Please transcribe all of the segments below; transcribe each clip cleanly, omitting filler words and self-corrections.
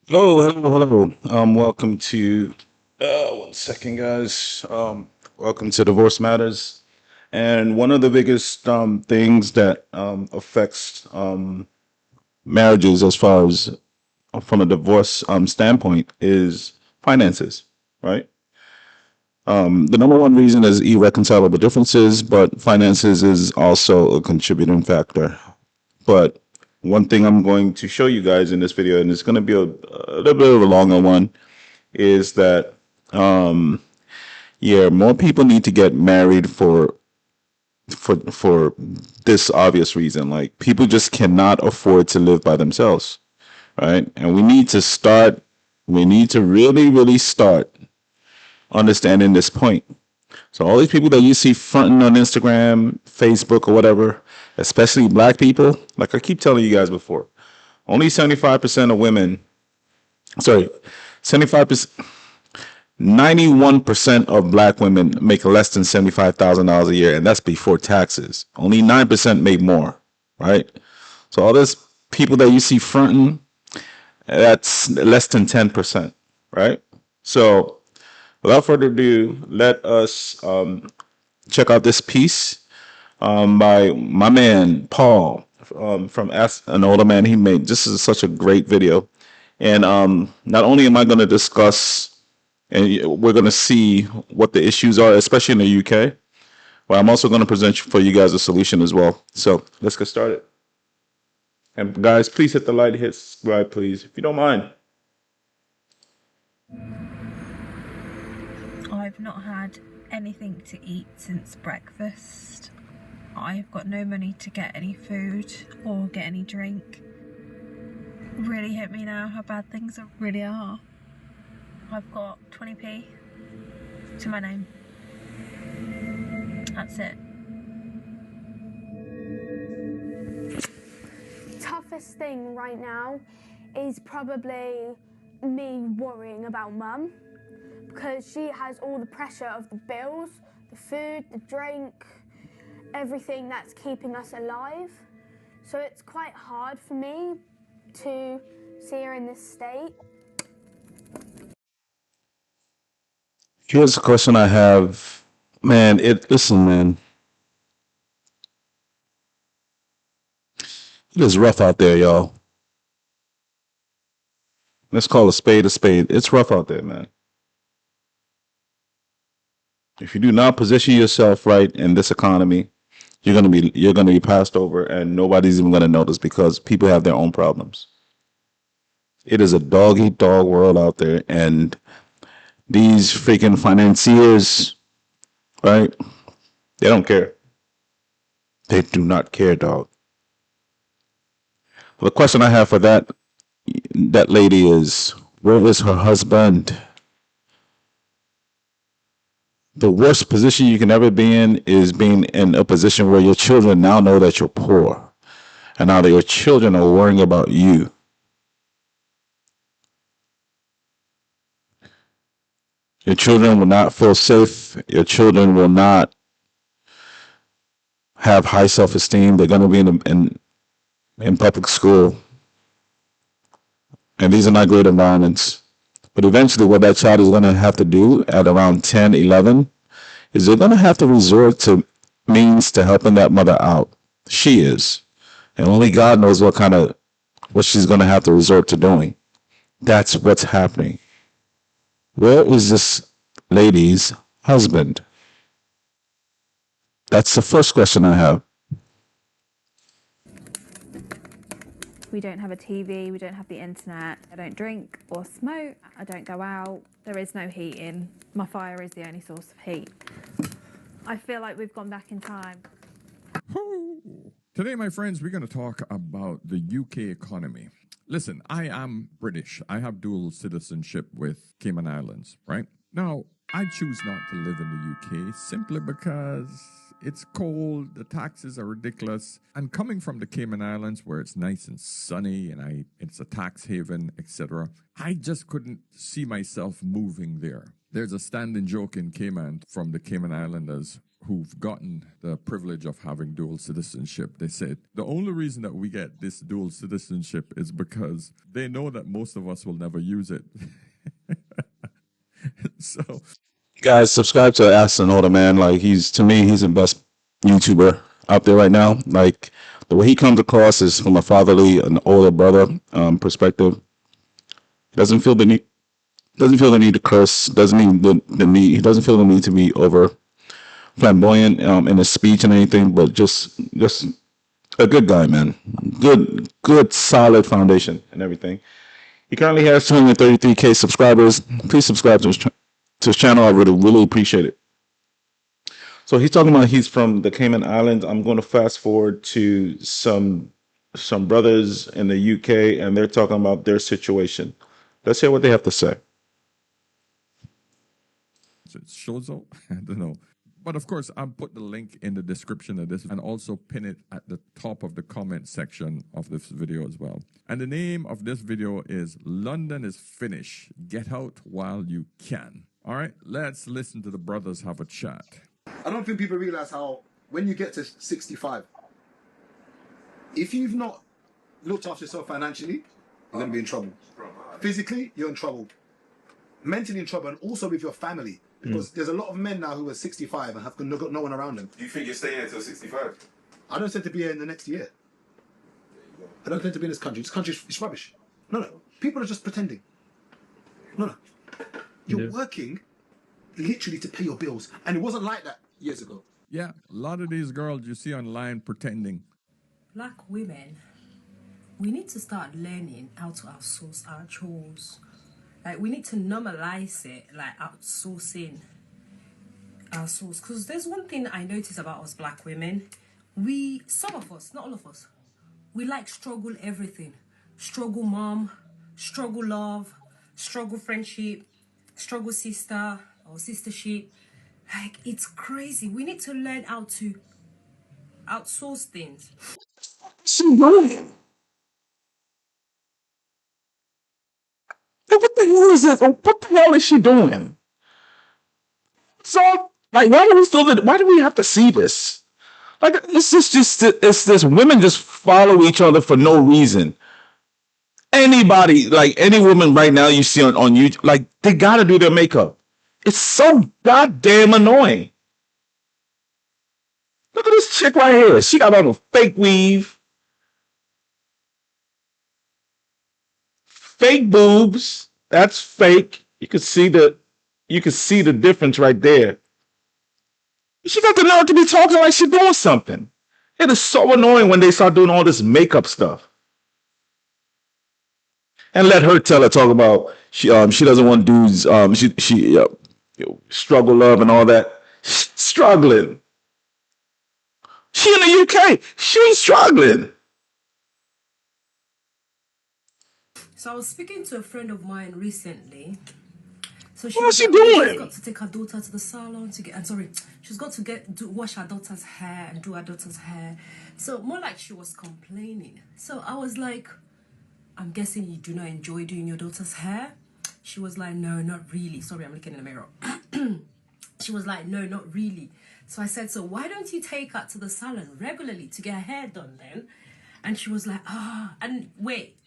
Hello. Welcome to, one second, guys. Welcome to Divorce Matters. And one of the biggest things that affects marriages, as far as from a divorce standpoint, is finances, right? The number one reason is irreconcilable differences, but finances is also a contributing factor. But one thing I'm going to show you guys in this video, and it's going to be a little bit of a longer one, is that yeah, more people need to get married for this obvious reason. Like, people just cannot afford to live by themselves, right? And we need to really start understanding this point. So all these people that you see fronting on Instagram, Facebook, or whatever, especially black people, like I keep telling you guys before, only 75% of women, sorry, 75%, 91% of black women make less than $75,000 a year, and that's before taxes. Only 9% make more, right? So all this people that you see fronting, that's less than 10%, right? So without further ado, let us check out this piece by my man Paul from Ask an Older Man. He made this is such a great video, and not only am I going to discuss and we're going to see what the issues are, especially in the UK. But I'm also going to present for you guys a solution as well. So let's get started. And guys, please hit the like, hit subscribe, please, if you don't mind. I've not had anything to eat since breakfast. I've got no money to get any food or get any drink. Really hit me now how bad things really are. I've got 20p to my name. That's it. Toughest thing right now is probably me worrying about mum, because she has all the pressure of the bills, the food, the drink, everything that's keeping us alive. So it's quite hard for me to see her in this state. Here's a question I have. Man, listen, man. It is rough out there, y'all. Let's call a spade a spade. It's rough out there, man. If you do not position yourself right in this economy, you're gonna be passed over, and nobody's even gonna notice because people have their own problems. It is a dog eat dog world out there, and these freaking financiers, right? They don't care. They do not care, dog. The question I have for that lady is, where is her husband? The worst position you can ever be in is being in a position where your children now know that you're poor, and now that your children are worrying about you. Your children will not feel safe. Your children will not have high self-esteem. They're going to be in public school, and these are not great environments. But eventually, what that child is going to have to do at around 10, 11, is they're going to have to resort to means to helping that mother out. She is. And only God knows what she's going to have to resort to doing. That's what's happening. Where is this lady's husband? That's the first question I have. We don't have a TV, we don't have the internet. I don't drink or smoke, I don't go out. There is no heating. My fire is the only source of heat. I feel like we've gone back in time. Today, my friends, we're going to talk about the UK economy. Listen, I am British. I have dual citizenship with Cayman Islands, right? Now, I choose not to live in the UK simply because it's cold, the taxes are ridiculous, and coming from the Cayman Islands where it's nice and sunny and it's a tax haven, etc., I just couldn't see myself moving there. There's a standing joke in Cayman from the Cayman Islanders. who've gotten the privilege of having dual citizenship, they said the only reason that we get this dual citizenship is because they know that most of us will never use it. So, Guys, subscribe to Ask an Older Man. Like, to me, he's the best YouTuber out there right now. Like, the way he comes across is from a fatherly, an older brother perspective. He doesn't feel the need to curse. Doesn't need the need. He doesn't feel the need to be over flamboyant in his speech and anything. But just a good guy, man. Good, solid foundation and everything. He currently has 233K subscribers. Please subscribe to his channel. I really appreciate it. So he's talking about he's from the Cayman Islands. I'm going to fast forward to some brothers in the UK, and they're talking about their situation. Let's hear what they have to say. it shows up. I don't know. But of course, I'll put the link in the description of this and also pin it at the top of the comment section of this video as well. And the name of this video is London is Finished. Get out while you can. All right, let's listen to the brothers have a chat. I don't think people realize how when you get to 65, if you've not looked after yourself financially, you're going to be in trouble. Physically, you're in trouble. Mentally in trouble, and also with your family. Because there's a lot of men now who are 65 and have got no one around them. Do you think you're staying until 65? I don't intend to be here in the next year. I don't intend to be in this country. This country is rubbish. No. People are just pretending. No. You're working literally to pay your bills. And it wasn't like that years ago. Yeah, a lot of these girls you see online pretending. Black women, we need to start learning how to outsource our chores. Like, we need to normalize it, like outsourcing our chores. Because there's one thing I notice about us black women. Some of us, not all of us, we like struggle everything. Struggle mom, struggle love, struggle friendship, struggle sister or sistership. Like, it's crazy. We need to learn how to outsource things. She doing? What the hell is this? What the hell is she doing? So, like, why do we have to see this? Like, it's this women just follow each other for no reason. Anybody, like any woman right now you see on YouTube, like, they gotta do their makeup. It's so goddamn annoying. Look at this chick right here. She got on a fake weave, fake boobs. That's fake. You can see the difference right there. She got the nerve to be talking like she's doing something. It is so annoying when they start doing all this makeup stuff. And let her talk about she doesn't want dudes. She struggle love and all that. She's struggling. She in the UK. She's struggling. So I was speaking to a friend of mine recently. So What's she doing? She's got to take her daughter to the salon to get. She's got to wash her daughter's hair and do her daughter's hair. So more like she was complaining. So I was like, I'm guessing you do not enjoy doing your daughter's hair. She was like, no, not really. Sorry, I'm looking in the mirror. She was like, no, not really. So I said, so why don't you take her to the salon regularly to get her hair done then? And she was like, and wait,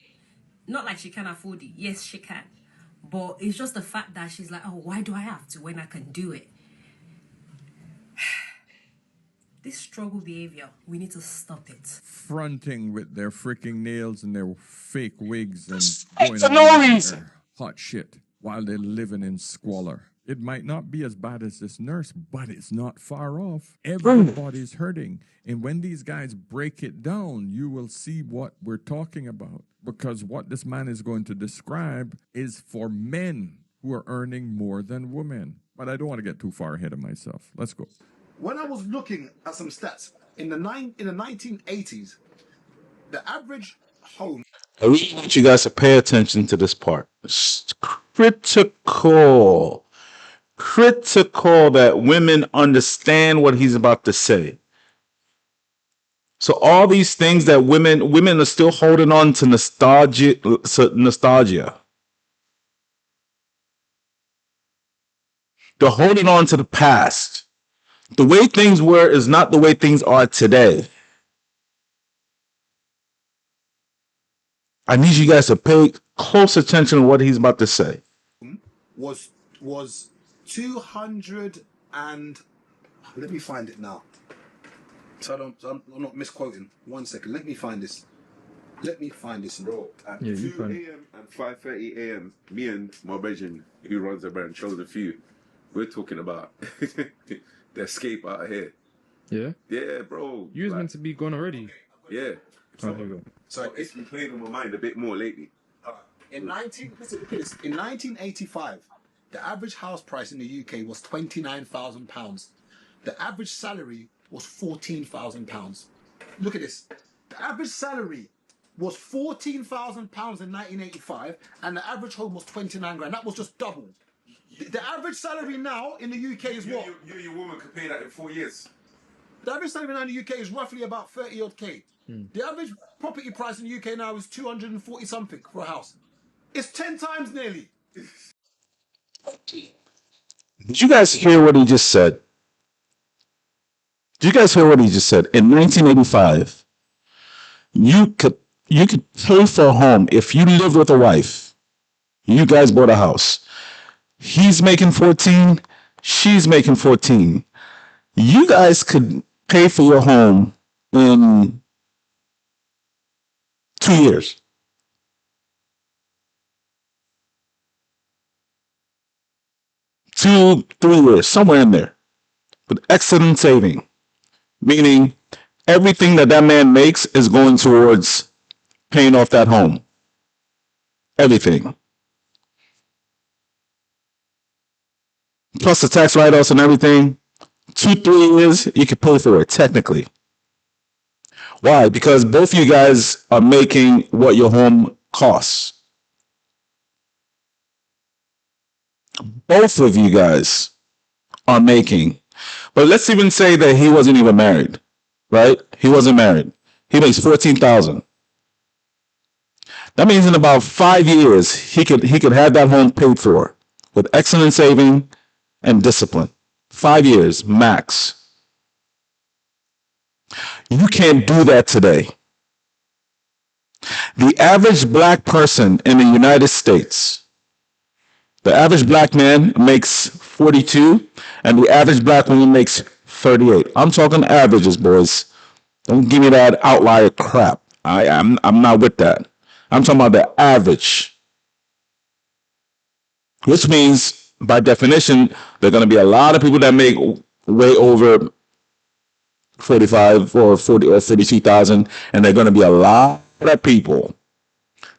not like she can afford it. Yes, she can. But it's just the fact that she's like, why do I have to when I can do it? This struggle behavior, we need to stop it. Fronting with their freaking nails and their fake wigs and going For no reason. hot shit while they're living in squalor. It might not be as bad as this nurse, but it's not far off. Everybody's hurting. And when these guys break it down, you will see what we're talking about. Because what this man is going to describe is for men who are earning more than women. But I don't want to get too far ahead of myself. Let's go. When I was looking at some stats, in the 1980s, the average home... I really want you guys to pay attention to this part. It's critical that women understand what he's about to say. So all these things that women are still holding on to nostalgia. They're holding on to the past. The way things were is not the way things are today. I need you guys to pay close attention to what he's about to say. Was 200 and let me find it now. So I'm not misquoting. 1 second. Let me find this. Bro, at 2 a.m. and 5:30 a.m., me and my brethren who runs the brand, Chosen Few, we're talking about the escape out here. Yeah? Yeah, bro. You was meant to be gone already. Yeah. Oh, there you go. So It's been playing on my mind a bit more lately. in 1985, the average house price in the UK was £29,000. The average salary was £14,000. Look at this. The average salary was £14,000 in 1985, and the average home was 29 grand. That was just double. The average salary now in the UK is what? You and your woman could pay that in 4 years. The average salary now in the UK is roughly about 30 odd K. The average property price in the UK now is 240 something for a house. It's 10 times nearly. Did you guys hear what he just said? Did you guys hear what he just said? In 1985, you could pay for a home if you lived with a wife. You guys bought a house. He's making 14, she's making 14. You guys could pay for your home in 2 years. 2, 3 years, somewhere in there, with excellent saving, meaning everything that man makes is going towards paying off that home. Everything. Plus the tax write-offs and everything. 2, 3 years, you can pay for it technically. Why? Because both of you guys are making what your home costs. Both of you guys are making. But let's even say that he wasn't even married, right? He wasn't married. He makes 14,000. That means in about 5 years he could have that home paid for with excellent saving and discipline. 5 years max. You can't do that today. The average black person in the United States, the average black man makes 42, and the average black woman makes 38. I'm talking averages, boys. Don't give me that outlier crap. I'm not with that. I'm talking about the average, which means by definition there are going to be a lot of people that make way over 45 or 40 or 32,000, and there are going to be a lot of people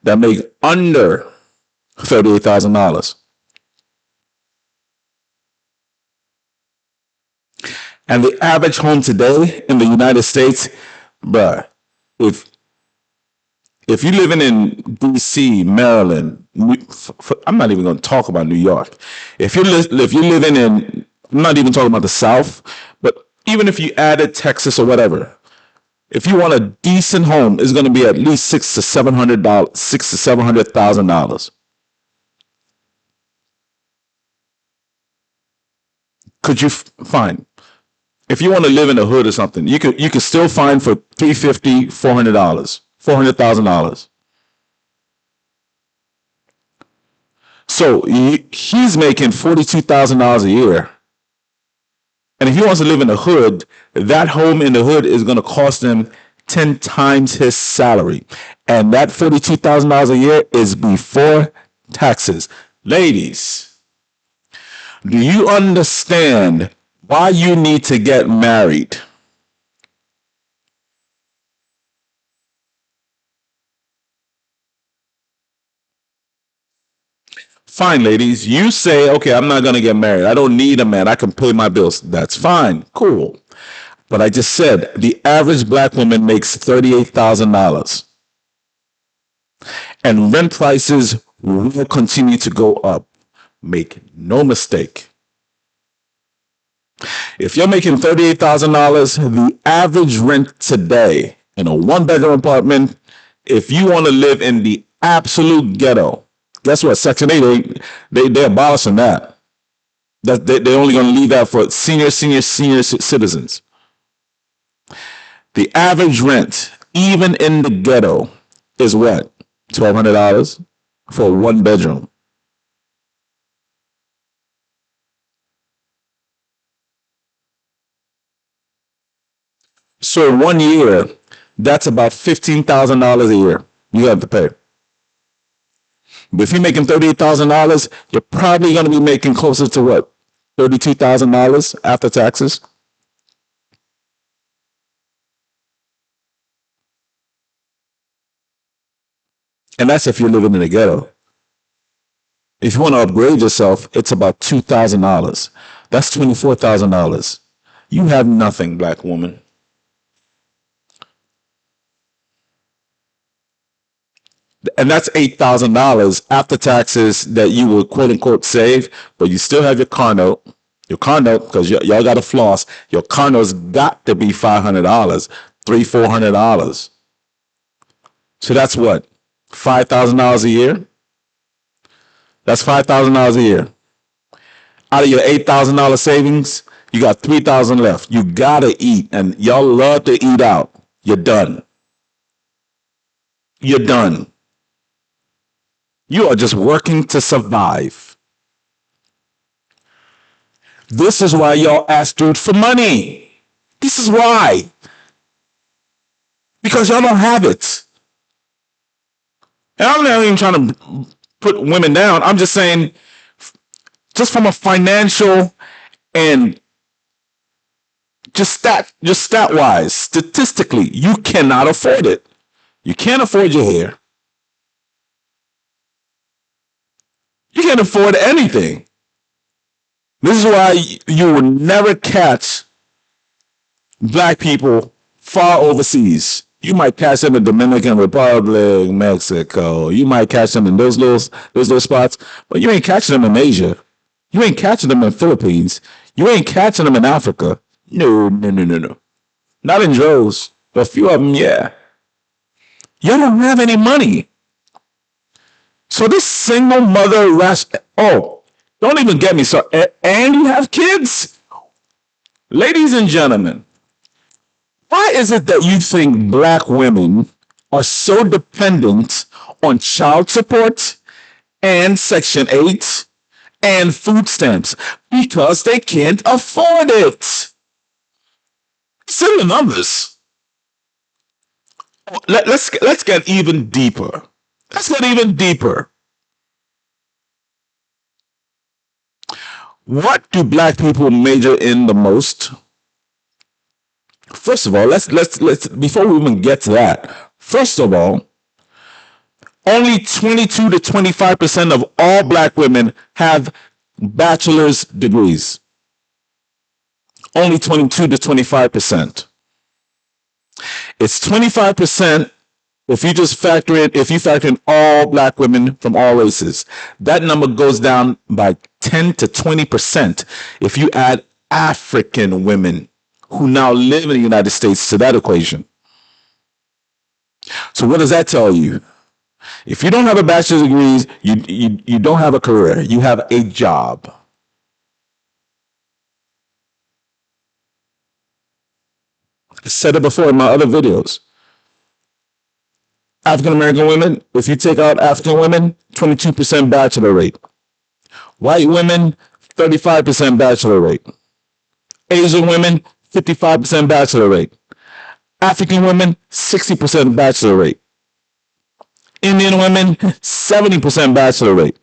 that make under $38,000. And the average home today in the United States, bruh, if you're living in DC, Maryland, I'm not even going to talk about New York. If you're living in, I'm not even talking about the South, but even if you added Texas or whatever, if you want a decent home, it's going to be at least $600,000. Could you find? If you want to live in the hood or something, you could still find for $350, $400, $400,000. So he's making $42,000 a year, and if he wants to live in the hood, that home in the hood is going to cost him 10 times his salary, and that $42,000 a year is before taxes. Ladies, do you understand why you need to get married? Fine, ladies. You say, okay, I'm not going to get married. I don't need a man. I can pay my bills. That's fine. Cool. But I just said the average black woman makes $38,000. And rent prices will continue to go up. Make no mistake. If you're making $38,000, the average rent today in a one-bedroom apartment, if you want to live in the absolute ghetto, guess what? Section 8, they're abolishing that. That they're only going to leave that for senior citizens. The average rent, even in the ghetto, is what? $1,200 for one bedroom. So in 1 year, that's about $15,000 a year you have to pay. But if you're making $38,000, you're probably going to be making closer to what? $32,000 after taxes. And that's if you're living in the ghetto. If you want to upgrade yourself, it's about $2,000. That's $24,000. You have nothing, black woman. And that's $8,000 after taxes that you will quote unquote save, but you still have your car note. Your car note, because y'all got to floss. Your car note's got to be $500, $400. So that's what? $5,000 a year? That's $5,000 a year. Out of your $8,000 savings, you got $3,000 left. You gotta eat, and y'all love to eat out. You're done. You're done. You are just working to survive. This is why y'all ask dude for money. This is why. Because y'all don't have it. And I'm not even trying to put women down. I'm just saying, just from a financial and just stat wise, statistically, you cannot afford it. You can't afford your hair. You can't afford anything. This is why you will never catch black people far overseas. You might catch them in Dominican Republic, Mexico. You might catch them in those little spots, but you ain't catching them in Asia. You ain't catching them in Philippines. You ain't catching them in Africa. No. Not in droves. A few of them, yeah. You don't have any money. So this single mother don't even get me started. And you have kids. Ladies and gentlemen, why is it that you think black women are so dependent on child support and Section 8 and food stamps? Because they can't afford it. See the numbers. Let's get even deeper. Let's get even deeper. What do black people major in the most? First of all, let's before we even get to that. First of all, only 22 to 25% of all black women have bachelor's degrees. Only 22 to 25%. It's 25% if you factor in all black women from all races. That number goes down by 10 to 20% if you add African women who now live in the United States to that equation. So what does that tell you? If you don't have a bachelor's degree, you don't have a career. You have a job. I said it before in my other videos. African American women, if you take out African women, 22% bachelor rate. White women, 35% bachelor rate. Asian women, 55% bachelor rate. African women, 60% bachelor rate. Indian women, 70% bachelor rate.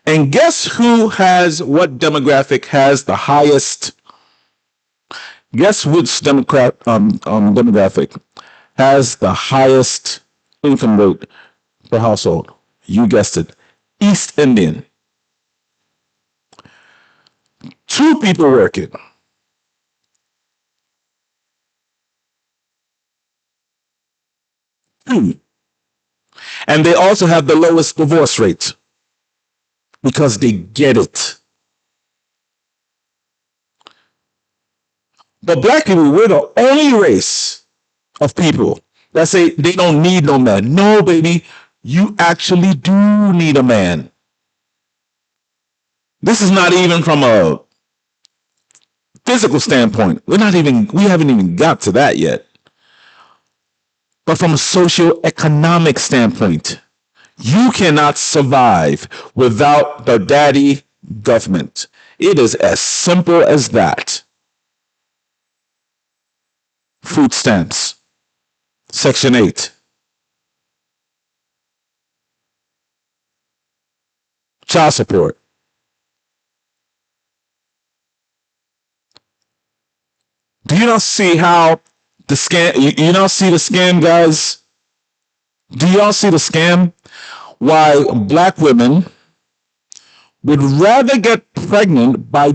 And guess who has what demographic has the highest? Guess which demographic has the highest income rate per household? You guessed it. East Indian. 2 people working. And they also have the lowest divorce rate because they get it. But black people, we're the only race of people that say they don't need no man. No, baby, you actually do need a man. This is not even from a physical standpoint. We haven't even got to that yet. But from a socio-economic standpoint, you cannot survive without the daddy government. It is as simple as that. Food stamps, Section 8, child support. Do you not see how the scam? You not see the scam, guys? Do y'all see the scam? Why black women would rather get pregnant by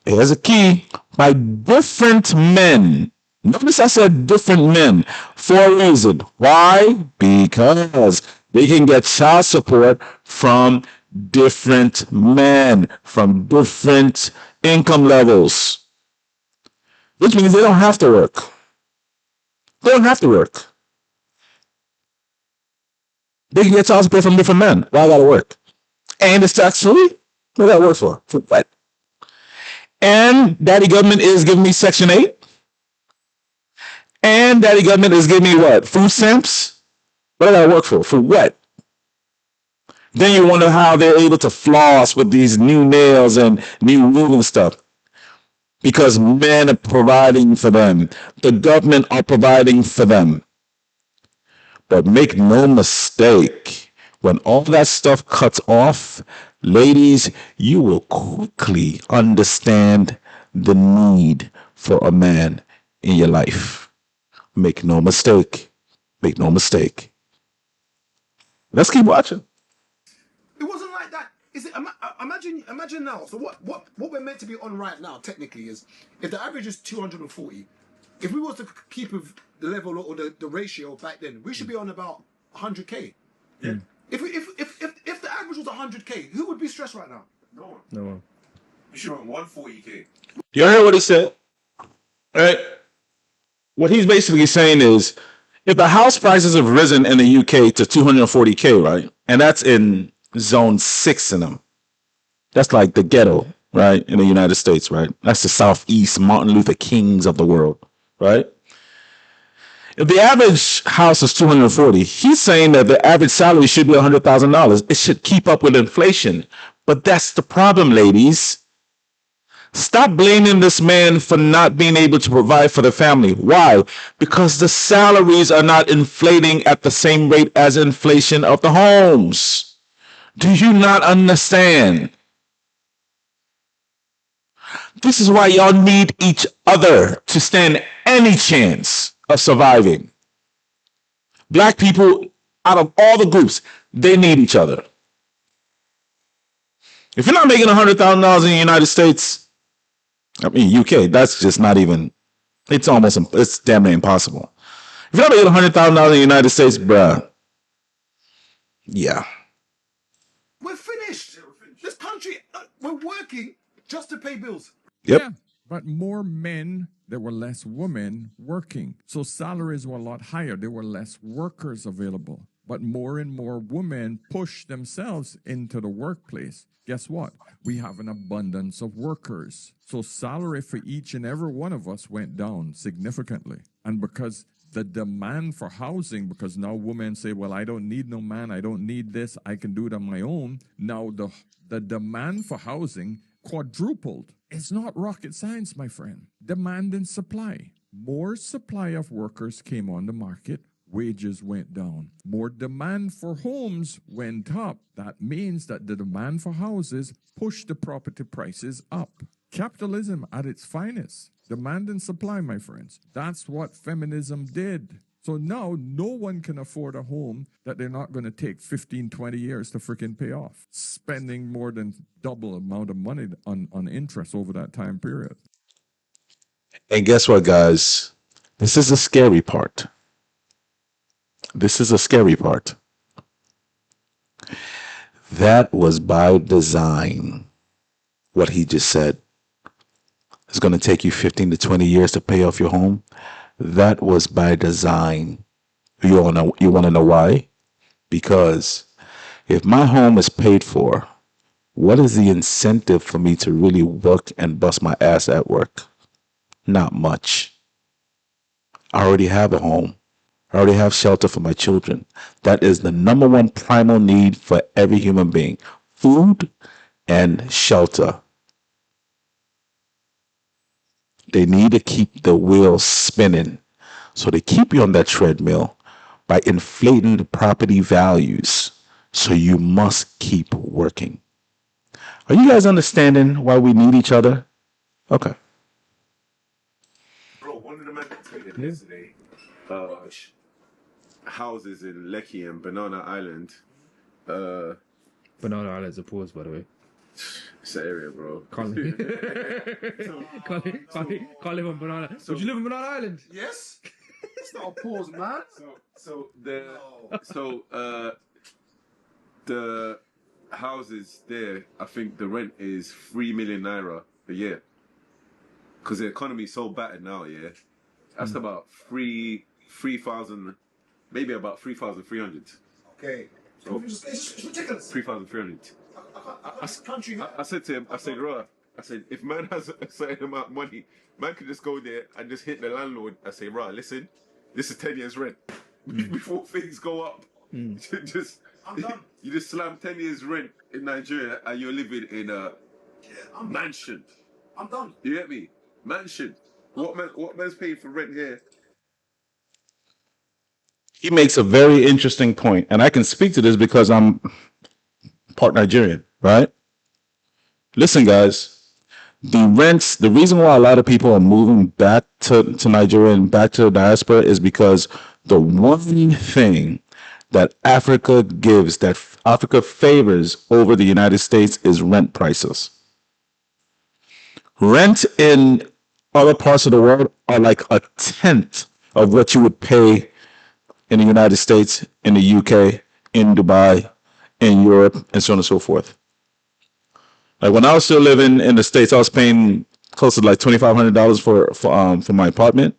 here's a key, by different men. Notice I said different men for a reason. Why? Because they can get child support from different men, from different income levels, which means they don't have to work. They don't have to work. They can get child support from different men. Why I gotta work? And it's tax free. What that work for? For what? And daddy government is giving me Section 8. And daddy government is giving me what? Food stamps? What I gotta work for? For what? Then you wonder how they're able to floss with these new nails and new moving stuff. Because men are providing for them. The government are providing for them. But make no mistake, when all that stuff cuts off, ladies, you will quickly understand the need for a man in your life. Make no mistake. Make no mistake. Let's keep watching. It wasn't like that. Is it? Imagine now. So what we're meant to be on right now, technically, is if the average is 240. If we was to keep the level or the ratio back then, we should be on about 100k. Yeah. If the average was 100k, who would be stressed right now? No one. No one. We should be on 140k. You heard what he said? Right? What he's basically saying is, if the house prices have risen in the UK to 240k, right? And that's in zone 6 in them. That's like the ghetto, right? In the United States, right? That's the Southeast Martin Luther Kings of the world, right? If the average house is 240, he's saying that the average salary should be $100,000. It should keep up with inflation. But that's the problem, ladies. Stop blaming this man for not being able to provide for the family. Why? Because the salaries are not inflating at the same rate as inflation of the homes. Do you not understand? This is why y'all need each other to stand any chance of surviving. Black people, out of all the groups, they need each other. If you're not making $100,000 in the United States, I mean, UK, that's just not even, it's damn near impossible. If you're not making $100,000 in the United States, bruh, yeah. We're finished. This country, we're working just to pay bills. Yep. Yeah, but more men, there were less women working. So salaries were a lot higher. There were less workers available. But more and more women push themselves into the workplace. Guess what? We have an abundance of workers. So salary for each and every one of us went down significantly. And because the demand for housing, because now women say, well, I don't need no man, I don't need this, I can do it on my own. Now the demand for housing quadrupled. It's not rocket science, my friend. Demand and supply. More supply of workers came on the market. Wages went down. More demand for homes went up. That means that the demand for houses pushed the property prices up. Capitalism at its finest. Demand and supply, my friends. That's what feminism did. So now no one can afford a home that they're not going to take 15, 20 years to freaking pay off, spending more than double amount of money on interest over that time period. And guess what, guys? This is the scary part. This is a scary part. That was by design. What he just said. It's going to take you 15 to 20 years to pay off your home. That was by design. You want to know why? Because if my home is paid for what is the incentive for me to really work and bust my ass at work? Not much. I already have a home. I already have shelter for my children. That is the number one primal need for every human being: food and shelter. They need to keep the wheels spinning. So they keep you on that treadmill by inflating the property values. So you must keep working. Are you guys understanding why we need each other? Okay. Bro, one of the men tweeted yesterday, houses in Lekki and Banana Island. Banana Island's a pause, by the way. It's the area, bro. Can't live, can't live on Banana. Would you live on Banana Island? Yes. It's not a pause, man. The houses there, I think the rent is 3 million naira a year. Because the economy's so battered now, yeah. That's about 3,000, maybe about 3,300. Okay. So, It's ridiculous. 3,300. I said to him, I said, Ra, I said, if man has a certain amount of money, man could just go there and just hit the landlord. I say, Ra, listen, this is 10 years rent. Before things go up, I'm done. you just slam 10 years rent in Nigeria and you're living in a mansion. I'm done. You get me? Mansion. What man's paying for rent here? He makes a very interesting point, and I can speak to this because I'm part Nigerian, right? Listen, guys, the reason why a lot of people are moving back to Nigeria and back to the diaspora is because the one thing that Africa gives, that Africa favors over the United States, is rent prices. Rent in other parts of the world are like a tenth of what you would pay in the United States, in the UK, in Dubai, in Europe, and so on and so forth. Like when I was still living in the States, I was paying close to like $2,500 for my apartment.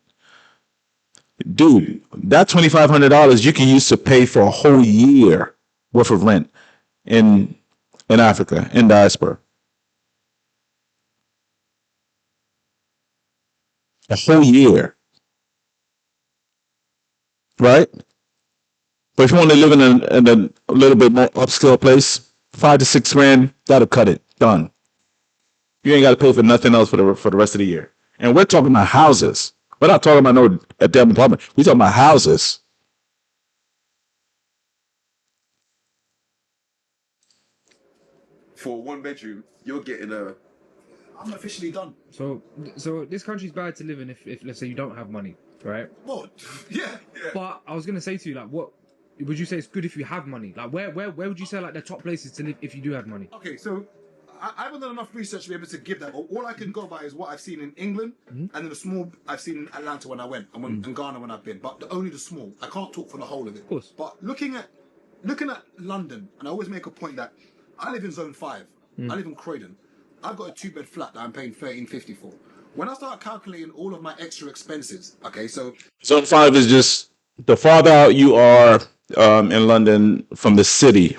Dude, that $2,500 you can use to pay for a whole year worth of rent in Africa, in diaspora. A whole year. Right? But if you want to live in a little bit more upscale place, 5 to 6 grand, that'll cut it. Done. You ain't got to pay for nothing else for the rest of the year. And we're talking about houses. We're not talking about a damn apartment. We're talking about houses. For 1 bedroom, you're getting a... I'm officially done. So this country's bad to live in if let's say you don't have money, right? Well, yeah. But I was gonna say to you, like, what would you say it's good if you have money? Like, where would you say like the top places to live if you do have money? Okay, so I haven't done enough research to be able to give that. But all I can go by is what I've seen in England and then the small I've seen in Atlanta when I went and in Ghana when I've been. But only the small. I can't talk for the whole of it. Of course. But looking at London, and I always make a point that I live in Zone 5. I live in Croydon. I've got a 2-bed flat that I'm paying $13.50 for. When I start calculating all of my extra expenses, okay, so Zone 5 is just the farther out you are in London from the city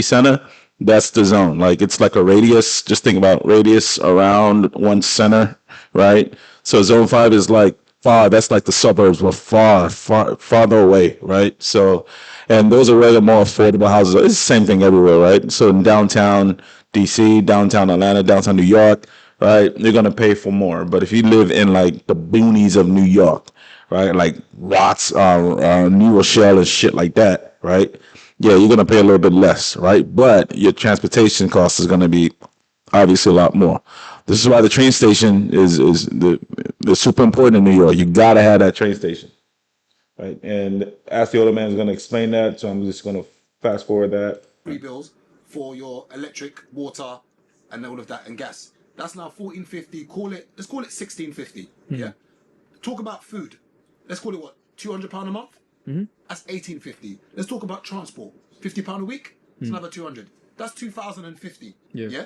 center, that's the zone. Like it's like a radius. Just think about radius around one center, right? So Zone 5 is like far. That's like the suburbs, but farther away, right? So, and those are rather more affordable houses. It's the same thing everywhere, right? So in downtown DC, downtown Atlanta, downtown New York, right? You're gonna pay for more. But if you live in like the boonies of New York, right, like Watts, New Rochelle, and shit like that, right? Yeah, you're gonna pay a little bit less, right? But your transportation cost is gonna be obviously a lot more. This is why the train station is super important in New York. You gotta have that train station, right? And as the older man is gonna explain that, so I'm just gonna fast forward that. free bills for your electric, water, and all of that, and gas. That's now $14.50. Let's call it $16.50. Yeah. Talk about food. Let's call it what? £200 a month. That's $18.50. Let's talk about transport. £50 a week. It's another 200. That's $2,050. Yeah.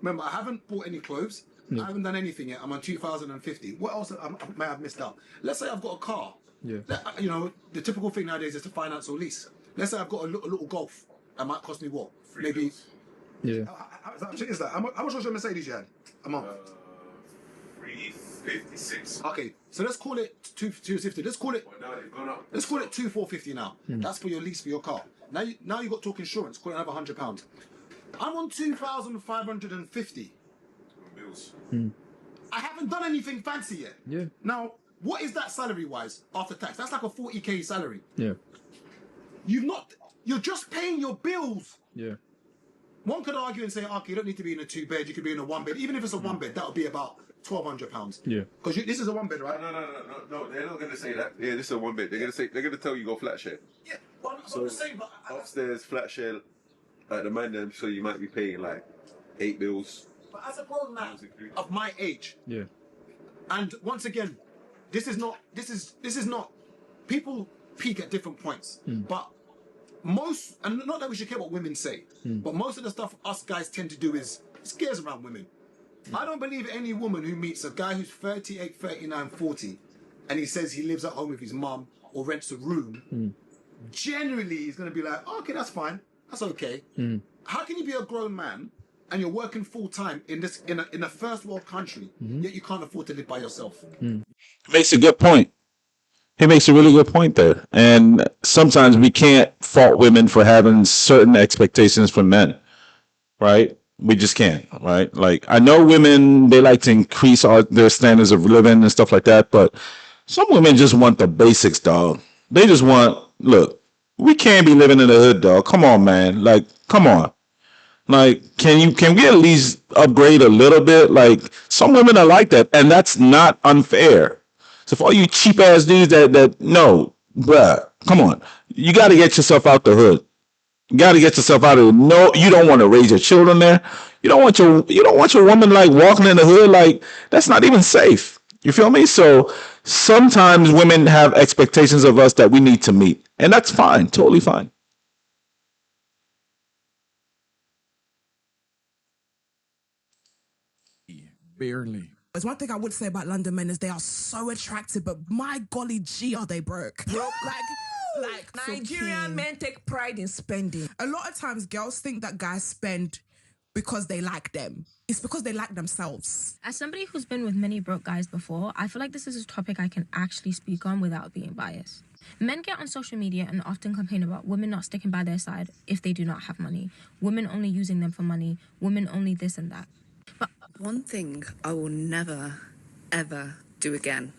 Remember, I haven't bought any clothes. I haven't done anything yet. I'm on $2,050. What else I may have missed out? Let's say I've got a car. You know, the typical thing nowadays is to finance or lease. Let's say I've got a little Golf. That might cost me what? Maybe Yeah. How much is that? How much was your Mercedes you had a month? 356. Okay, so let's call it 250. Let's call it. Let's call it 2450 now. That's for your lease for your car. Now you got to talk insurance. Call it another £100. I'm on 2,550. Bills. I haven't done anything fancy yet. Yeah. Now, what is that salary wise after tax? That's like a 40k salary. Yeah. You're just paying your bills. Yeah. One could argue and say, okay, you don't need to be in a 2-bed, you could be in a 1-bed. Even if it's a 1-bed, that would be about £1,200. Yeah. Because this is a 1-bed, right? No, they're not going to say that. Yeah, this is a 1-bed. They're going to tell you go flat share. Yeah, well, I'm just saying, but Upstairs, flat share, at the man, so you might be paying like 8 bills. But as a grown man of my age, Yeah. and once again, this is not. People peak at different points, but most, and not that we should care what women say, but most of the stuff us guys tend to do is scares around women. I don't believe any woman who meets a guy who's 38, 39, 40, and he says he lives at home with his mum or rents a room. Generally, he's going to be like, oh, okay, that's fine, that's okay. How can you be a grown man and you're working full time in a first world country, yet you can't afford to live by yourself? Makes a good point. He makes a really good point there. And sometimes we can't fault women for having certain expectations from men, right? We just can't, right? Like, I know women, they like to increase their standards of living and stuff like that, but some women just want the basics, dog. They just want, look, we can't be living in the hood, dog. Come on, man. Like, come on. Like, can we at least upgrade a little bit? Like, some women are like that, and that's not unfair. So for all you cheap ass dudes that no, bruh, come on. You got to get yourself out the hood. You got to get yourself out of it. No, you don't want to raise your children there. You don't want your woman like walking in the hood. Like, that's not even safe. You feel me? So sometimes women have expectations of us that we need to meet, and that's fine, totally fine. Barely. There's one thing I would say about London men is they are so attractive, but my golly gee, are they broke? Like Nigerian men take pride in spending. A lot of times girls think that guys spend because they like them. It's because they like themselves. As somebody who's been with many broke guys before, I feel like this is a topic I can actually speak on without being biased. Men get on social media and often complain about women not sticking by their side if they do not have money, women only using them for money, women only this and that. One thing I will never, ever do again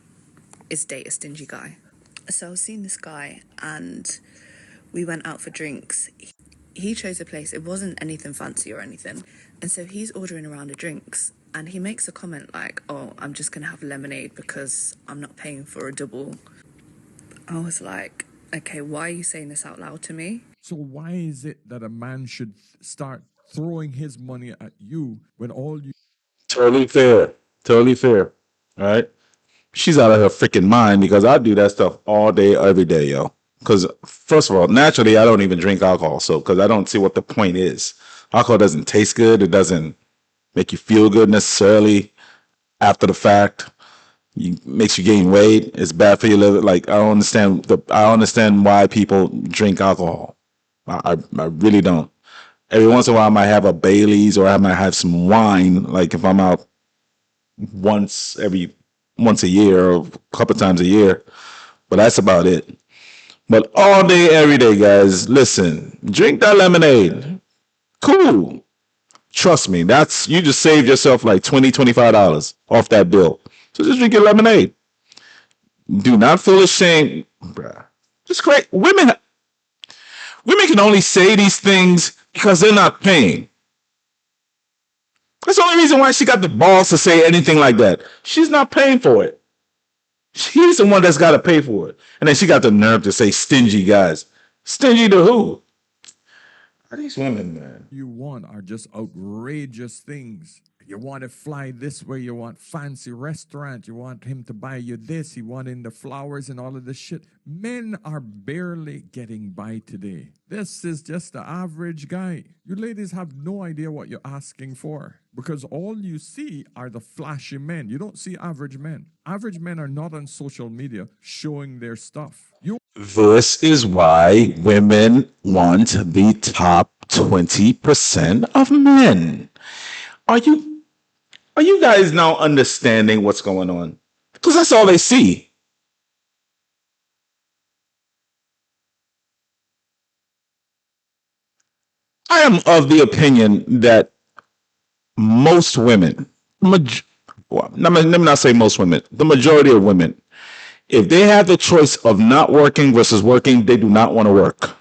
is date a stingy guy. So I was seeing this guy and we went out for drinks. He chose a place. It wasn't anything fancy or anything. And so he's ordering a round of drinks and he makes a comment like, oh, I'm just going to have lemonade because I'm not paying for a double. I was like, okay, why are you saying this out loud to me? So why is it that a man should start throwing his money at you when all you... Totally fair. Totally fair. All right. She's out of her freaking mind because I do that stuff all day, every day, yo. Because, first of all, naturally, I don't even drink alcohol. So, because I don't see what the point is. Alcohol doesn't taste good. It doesn't make you feel good necessarily after the fact. Makes you gain weight. It's bad for your liver. Like, I don't understand why people drink alcohol. I really don't. Every once in a while, I might have a Bailey's or I might have some wine. Like if I'm out once a year or a couple times a year, but that's about it. But all day, every day, guys, listen, drink that lemonade. Cool. Trust me, you just saved yourself like $20, $25 off that bill. So just drink your lemonade. Do not feel ashamed, bruh. Just great. Women can only say these things because they're not paying. That's the only reason why she got the balls to say anything like that. She's not paying for it. She's the one that's got to pay for it. And then she got the nerve to say stingy guys. Stingy to who? Are these women, man? You want are just outrageous things. You want to fly this way. You want fancy restaurant. You want him to buy you this. You want in the flowers and all of this shit. Men are barely getting by today. This is just the average guy. You ladies have no idea what you're asking for because all you see are the flashy men. You don't see average men. Average men are not on social media showing their stuff. This is why women want the top 20% of men. Are you guys now understanding what's going on? Because that's all they see. I am of the opinion that most women, let me not say most women, the majority of women, if they have the choice of not working versus working, they do not want to work.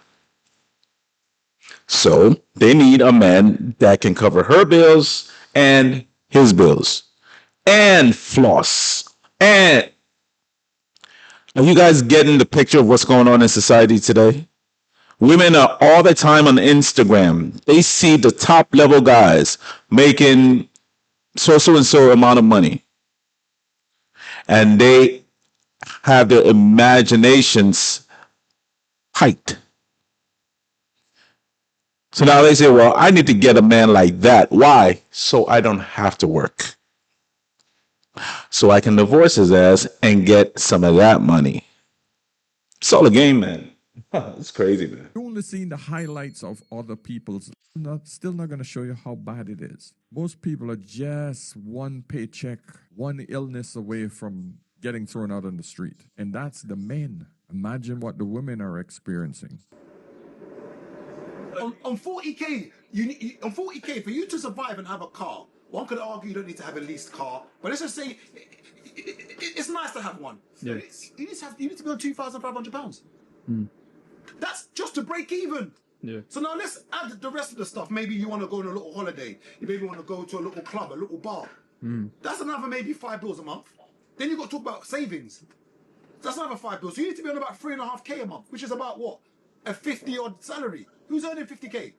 So they need a man that can cover her bills and his bills and floss. And are you guys getting the picture of what's going on in society today? Women are all the time on Instagram. They see the top level guys making so and so amount of money. And they have their imaginations heightened. So now they say, well, I need to get a man like that. Why? So I don't have to work. So I can divorce his ass and get some of that money. It's all a game, man. It's crazy, man. You're only seeing the highlights of other people's. Still not going to show you how bad it is. Most people are just one paycheck, one illness away from getting thrown out on the street. And that's the men. Imagine what the women are experiencing. On 40K, on 40K, for you to survive and have a car, one could argue you don't need to have a leased car, but let's just say it's nice to have one. Yeah. You need to be on £2,500. That's just to break even. Yeah. So now let's add the rest of the stuff. Maybe you want to go on a little holiday. You maybe want to go to a little club, a little bar. That's another maybe £5 a month. Then you've got to talk about savings. That's another £5. So you need to be on about 3.5K a month, which is about what? A 50-odd salary. Who's earning 50K?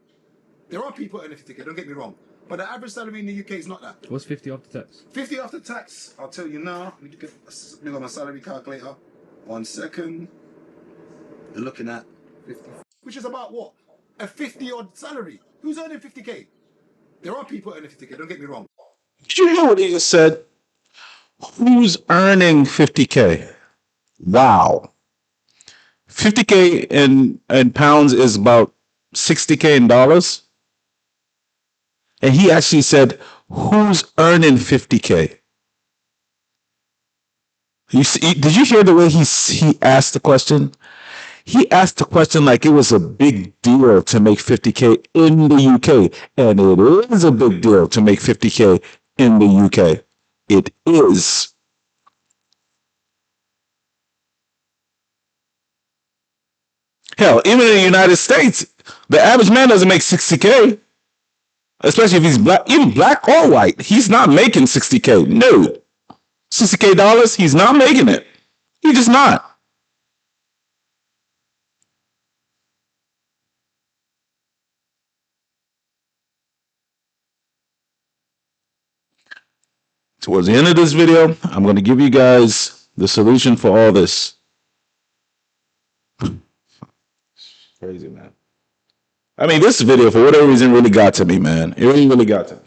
There are people earning 50K, don't get me wrong. But the average salary in the UK is not that. What's 50 after tax? 50 after tax, I'll tell you now. Let me get my salary calculator. 1 second. You're looking at 50, which is about what? A 50-odd salary. Who's earning 50K? There are people earning 50K, don't get me wrong. Did you hear what he just said? Who's earning 50K? Wow. 50K in pounds is about 60K in dollars. And he actually said, who's earning 50K? Did you hear the way he asked the question? He asked the question like it was a big deal to make 50K in the UK. And it is a big deal to make 50K in the UK. It is. Hell, even in the United States, the average man doesn't make 60K. Especially if he's black, even black or white. He's not making 60K. No. 60K dollars, he's not making it. He's just not. Towards the end of this video, I'm going to give you guys the solution for all this. Crazy, man. I mean, this video, for whatever reason, really got to me, man. It really got to me.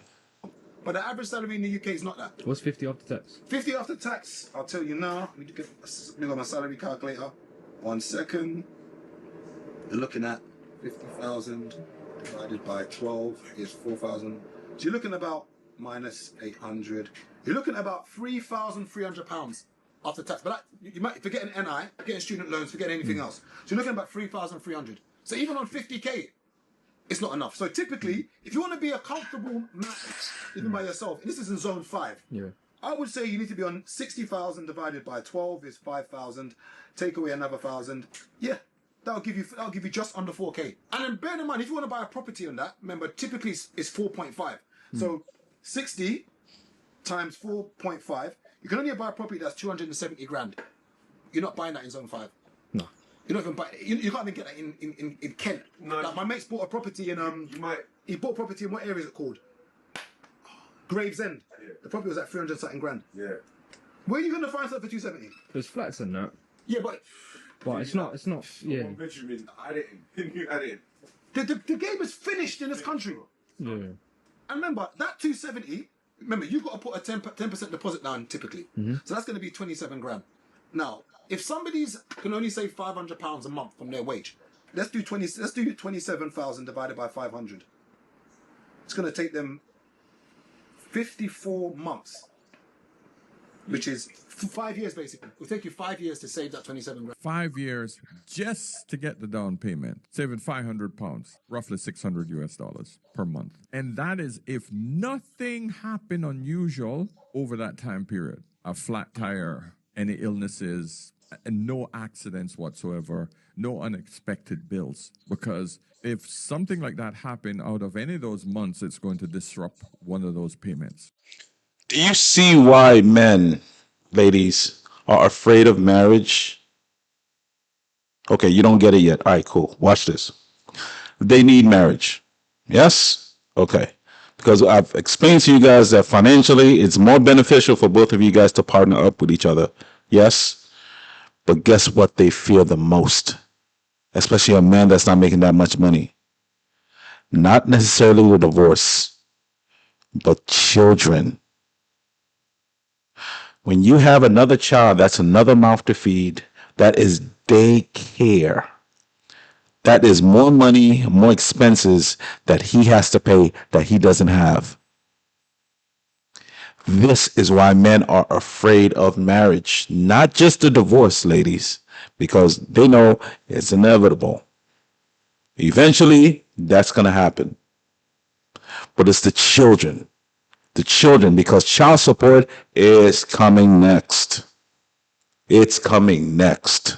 But the average salary in the UK is not that. What's 50 after tax? 50 after tax, I'll tell you now. Let me get my salary calculator. 1 second. You're looking at 50,000 divided by 12 is 4,000. So you're looking about minus 800. You're looking at about £3,300 after tax. But that, you might forget an NI, forgetting student loans, forgetting anything else. So you're looking at about 3,300. So even on 50K, it's not enough. So typically, if you want to be a comfortable man, even by yourself, and this is in zone 5, I would say you need to be on 60,000 divided by 12 is 5,000. Take away another 1,000. Yeah, that'll give you just under 4K. And then bear in mind, if you want to buy a property on that, remember typically it's 4.5. So 60 times 4.5, you can only buy a property that's 270 grand. You're not buying that in zone 5. No. You're not even buy. You can't even get that in Kent. No. Like my mate's bought a property in he bought property in what area is it called? Gravesend. Yeah. The property was at 300 something grand. Yeah. Where are you gonna find something for 270? There's flats in that. Yeah, but it's not. Yeah. One bedroom in Addington. The game is finished in this country. Yeah. And remember that 270. Remember, you've got to put a 10% deposit down typically. So that's going to be 27 grand. Now, if somebody's can only save £500 a month from their wage, let's do 27,000 divided by 500. It's going to take them 54 months, which is 5 years basically. It'll take you 5 years to save that 27 grand. 5 years just to get the down payment, saving £500, roughly $600 per month. And that is if nothing happened unusual over that time period. A flat tire, any illnesses, and no accidents whatsoever, no unexpected bills. Because if something like that happened out of any of those months, it's going to disrupt one of those payments. Do you see why men, ladies, are afraid of marriage? Okay, you don't get it yet. All right, cool. Watch this. They need marriage. Yes? Okay. Because I've explained to you guys that financially it's more beneficial for both of you guys to partner up with each other. Yes? But guess what they fear the most? Especially a man that's not making that much money. Not necessarily the divorce, but children. When you have another child, that's another mouth to feed. That is daycare. That is more money, more expenses that he has to pay that he doesn't have. This is why men are afraid of marriage, not just the divorce, ladies, because they know it's inevitable. Eventually, that's going to happen. But it's the children. The children, because child support is coming next. It's coming next.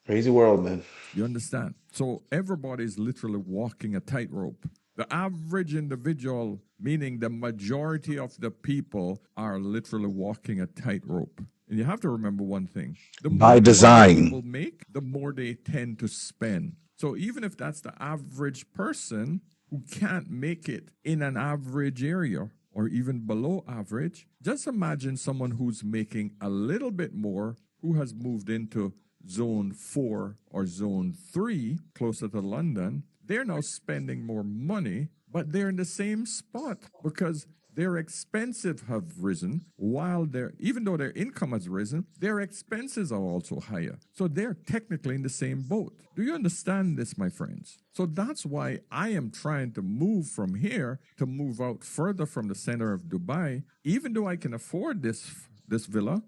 Crazy world, man. You understand? So everybody's literally walking a tightrope. The average individual, meaning the majority of the people, are literally walking a tightrope. And you have to remember one thing. The more By design. people make, the more they tend to spend. So even if that's the average person who can't make it in an average area or even below average, just imagine someone who's making a little bit more, who has moved into zone 4 or zone 3, closer to London. They're now spending more money, but they're in the same spot because their expenses have risen, while even though their income has risen, their expenses are also higher. So they're technically in the same boat. Do you understand this, my friends? So that's why I am trying to move from here to move out further from the center of Dubai. Even though I can afford this villa,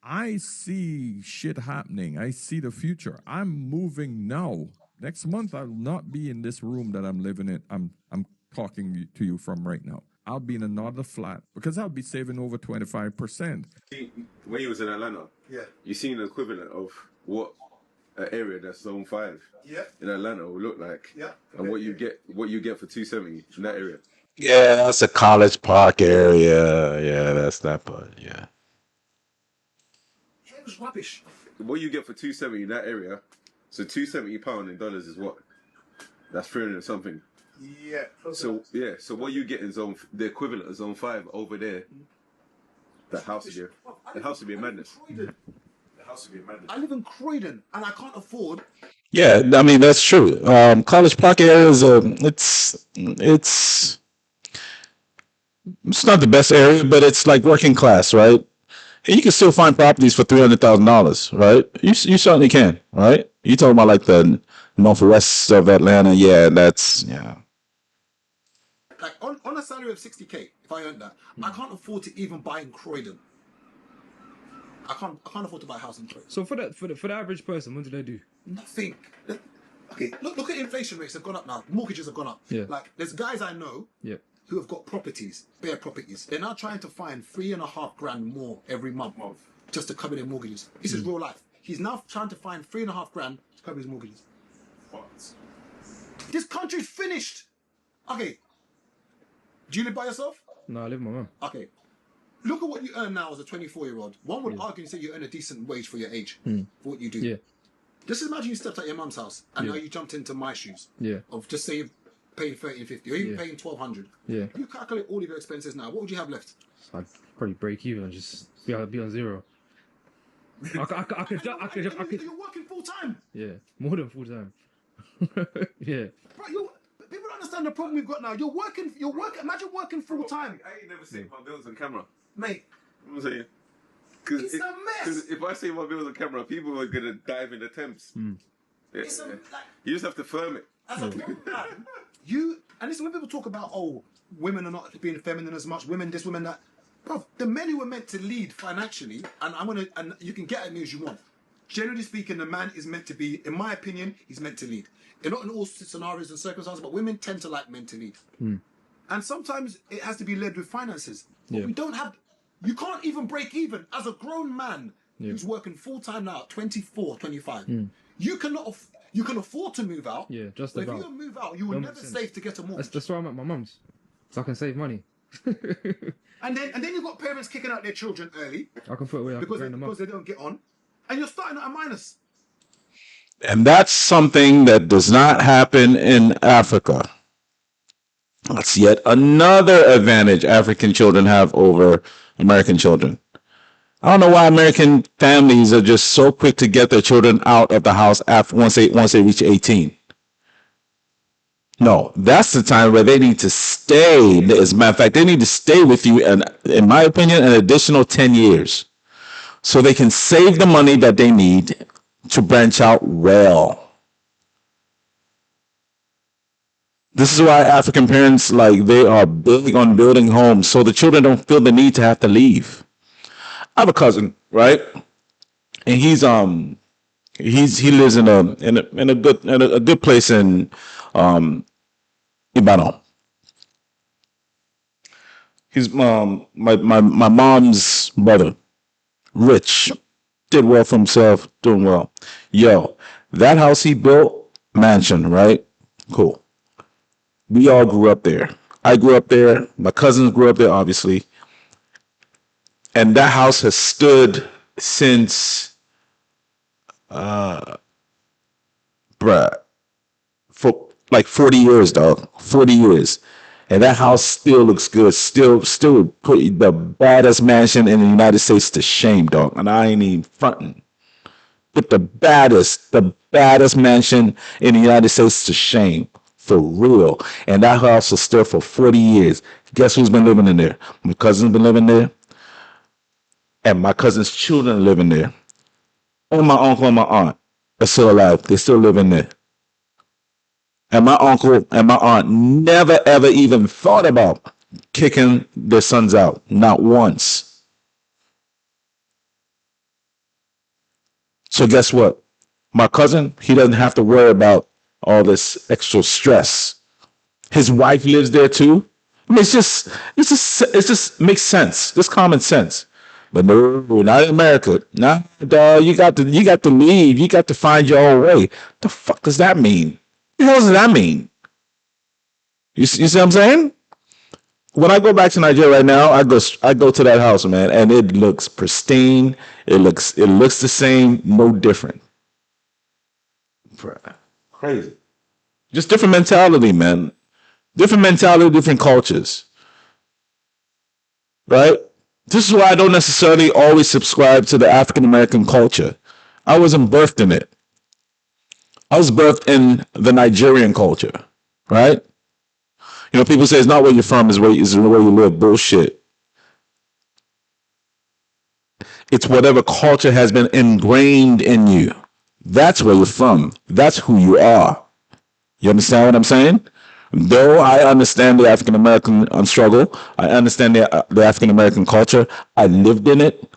I see shit happening. I see the future. I'm moving now. Next month, I'll not be in this room that I'm living in. I'm talking to you from right now. I'll be in another flat because I'll be saving over 25%. When you was in Atlanta, Yeah. you seen the equivalent of what an area that's zone 5 in Atlanta will look like, and what you get for 270 in that area. Yeah, that's a College Park area. Yeah, that's that part. Yeah. It was rubbish. What you get for 270 in that area, so £270 in dollars is what? That's 300 something. Yeah. So what you get in the equivalent of zone 5 over there, the house would be a madness. I live in Croydon and I can't afford. Yeah, I mean that's true. College Park area is it's not the best area, but it's like working class, right? And you can still find properties for $300,000, right? You certainly can, right? You talking about like the northwest of Atlanta? Yeah, that's Like on a salary of 60k, if I earned that, I can't afford to even buy in Croydon. I can't afford to buy a house in Croydon. So for the average person, what do they do? Nothing. Okay, look at inflation rates have gone up now. Mortgages have gone up. Yeah. Like there's guys I know who have got properties, bare properties. They're now trying to find $3.5 grand more every month just to cover their mortgages. This is real life. He's now trying to find $3.5 grand to cover his mortgages. What? This country's finished. Okay. Do you live by yourself? No, I live with my mum. Okay. Look at what you earn now as a 24-year-old. One would argue and say you earn a decent wage for your age, for what you do. Yeah. Just imagine you stepped out your mum's house and now you jumped into my shoes. Yeah. Of just say you're paying 30 and 50 or even paying 1,200. Yeah. You calculate all of your expenses now. What would you have left? So I'd probably break even and just be on zero. I could. You're working full time. Yeah, more than full time. Yeah. Bro, people don't understand the problem we've got now. You're working. Imagine working full time. I ain't never seen my bills on camera. Mate, I'm saying, It's a mess. If I say my bills on camera, people are gonna dive in the Thames. Yeah. It's like, You just have to firm it. as a grown man, and listen, when people talk about, oh, women are not being feminine as much, women this, women that, bro, the men who are meant to lead financially, and you can get at me as you want. Generally speaking, the man is meant to be, in my opinion, he's meant to lead. Not in all scenarios and circumstances, but women tend to like men to lead. And sometimes it has to be led with finances. But we don't have, you can't even break even. As a grown man who's working full time now at 24, 25, you can afford to move out. Yeah, just but about. if you don't move out, you will never save to get a mortgage. That's why I'm at my mum's, so I can save money. And then you've got parents kicking out their children early. I can put away like because they don't get on. And you're starting at a minus. And that's something that does not happen in Africa. That's yet another advantage African children have over American children. I don't know why American families are just so quick to get their children out of the house after once they reach 18. No, that's the time where they need to stay. As a matter of fact, they need to stay with you, and in my opinion, an additional 10 years. So they can save the money that they need to branch out well. This is why African parents, like, they are big on building homes so the children don't feel the need to have to leave. I have a cousin, right? And he lives in a good place in Ibadan. He's my mom's brother. Rich, did well for himself, doing well. Yo, that house he built, mansion, right? Cool. We all grew up there. I grew up there. My cousins grew up there, obviously. And that house has stood since, for like 40 years, dog. 40 years. And that house still looks good. Still put the baddest mansion in the United States to shame, dog. And I ain't even fronting. Put the baddest mansion in the United States to shame. For real. And that house was still for 40 years. Guess who's been living in there? My cousin's been living there. And my cousin's children live in there. And my uncle and my aunt are still alive. They still live in there. And my uncle and my aunt never, ever even thought about kicking their sons out. Not once. So guess what? My cousin, he doesn't have to worry about all this extra stress. His wife lives there too. I mean, it just makes sense. Just common sense. But no, not in America. Nah, dog, you got to leave. You got to find your own way. The fuck does that mean? What the hell does that mean? You see what I'm saying? When I go back to Nigeria right now, I go to that house, man, and it looks pristine. It looks the same, no different. Crazy. Just different mentality, man. Different mentality, different cultures. Right? This is why I don't necessarily always subscribe to the African American culture. I wasn't birthed in it. I was birthed in the Nigerian culture, right? You know, people say it's not where you're from, it's where you live. Bullshit. It's whatever culture has been ingrained in you. That's where you're from. That's who you are. You understand what I'm saying? Though I understand the African American struggle, I understand the African American culture. I lived in it,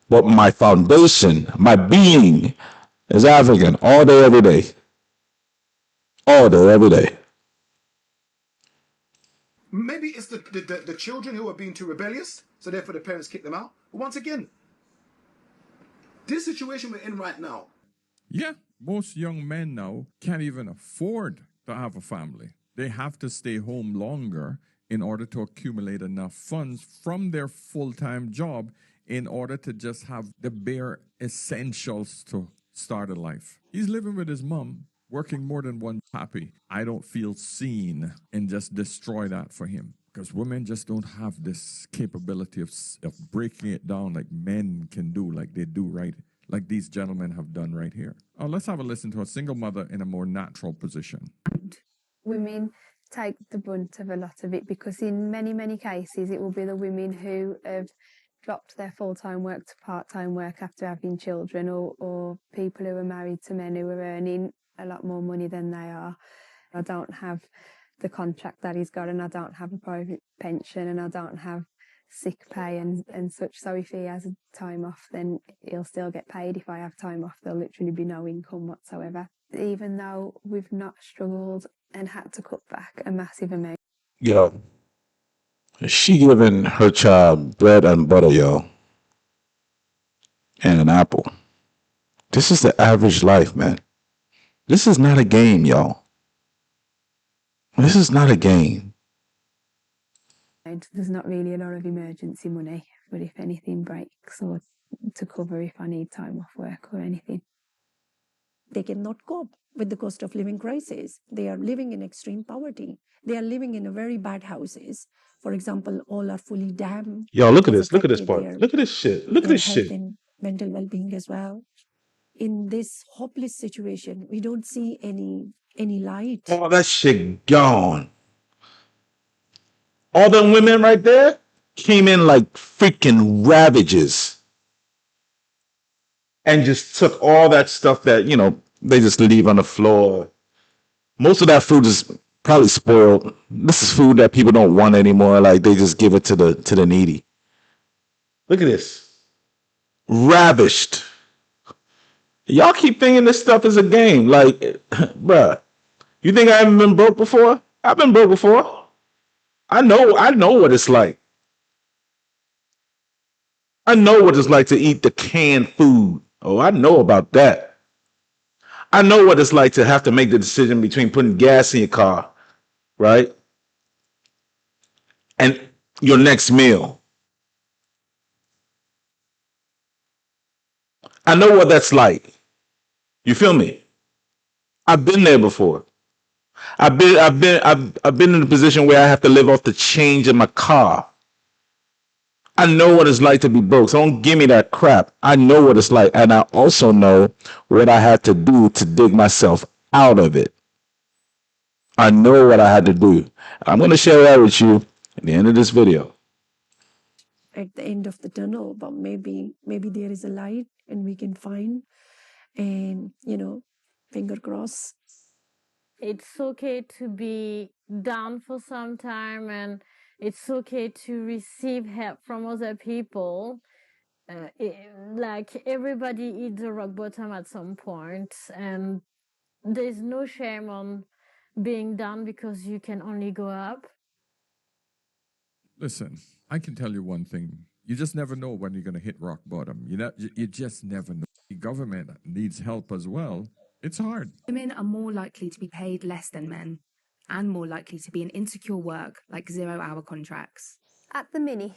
but my foundation, my being, is African all day, every day. All day, every day. Maybe it's the children who are being too rebellious, so therefore the parents kick them out. But once again, this situation we're in right now. Yeah, most young men now can't even afford to have a family. They have to stay home longer in order to accumulate enough funds from their full-time job in order to just have the bare essentials to start a life. He's living with his mom, working more than one happy. I don't feel seen and just destroy that for him. Because women just don't have this capability of breaking it down like men can do, like they do right, like these gentlemen have done right here. Oh, let's have a listen to a single mother in a more natural position. Women take the brunt of a lot of it because in many, many cases it will be the women who have dropped their full-time work to part-time work after having children, or people who are married to men who are earning a lot more money than they are. I don't have the contract that he's got, and I don't have a private pension, and I don't have sick pay and such. So if he has time off, then he'll still get paid. If I have time off, there'll literally be no income whatsoever. Even though we've not struggled and had to cut back a massive amount. Yo, she giving her child bread and butter, yo, and an apple. This is the average life, man. This is not a game, y'all. This is not a game. There's not really a lot of emergency money, but if anything breaks, or to cover if I need time off work or anything. They cannot cope with the cost of living crisis. They are living in extreme poverty. They are living in a very bad houses. For example, all are fully damp. Yo, look at Has this. Look at this affected part. Look at this shit. Look at their this health shit. and mental well-being as well. In this hopeless situation, we don't see any light. All that shit gone. All them women right there came in like freaking ravages and just took all that stuff that, they just leave on the floor. Most of that food is probably spoiled. This is food that people don't want anymore. Like they just give it to the needy. Look at this. Ravished. Y'all keep thinking this stuff is a game. Like, bruh, you think I haven't been broke before? I've been broke before. I know what it's like. I know what it's like to eat the canned food. Oh, I know about that. I know what it's like to have to make the decision between putting gas in your car, right? And your next meal. I know what that's like. You feel me? I've been there before. I've been in a position where I have to live off the change in my car. I know what it's like to be broke. So don't give me that crap. I know what it's like. And I also know what I had to do to dig myself out of it. I know what I had to do. I'm going to share that with you at the end of this video. At the end of the tunnel, but maybe there is a light and we can find, and finger cross. It's okay to be down for some time, and it's okay to receive help from other people. Like everybody hits the rock bottom at some point, and there's no shame on being down because you can only go up. Listen, I can tell you one thing. You just never know when you're going to hit rock bottom. You just never know. The government needs help as well. It's hard. Women are more likely to be paid less than men and more likely to be in insecure work like 0-hour contracts. At the minute,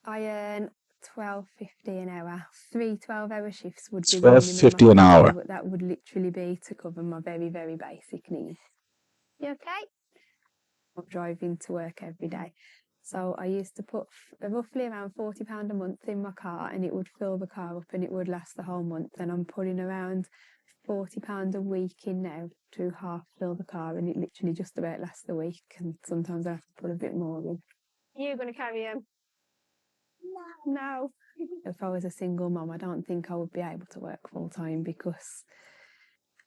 I earn $12.50 an hour. 3 12-hour shifts would be the minimum. $12.50 an hour. But that would literally be to cover my very, very basic needs. You okay? I'm driving to work every day. So I used to put roughly around £40 a month in my car, and it would fill the car up and it would last the whole month. And I'm putting around £40 a week in now to half fill the car, and it literally just about lasts the week, and sometimes I have to put a bit more in. You're going to carry him? No. If I was a single mum, I don't think I would be able to work full time, because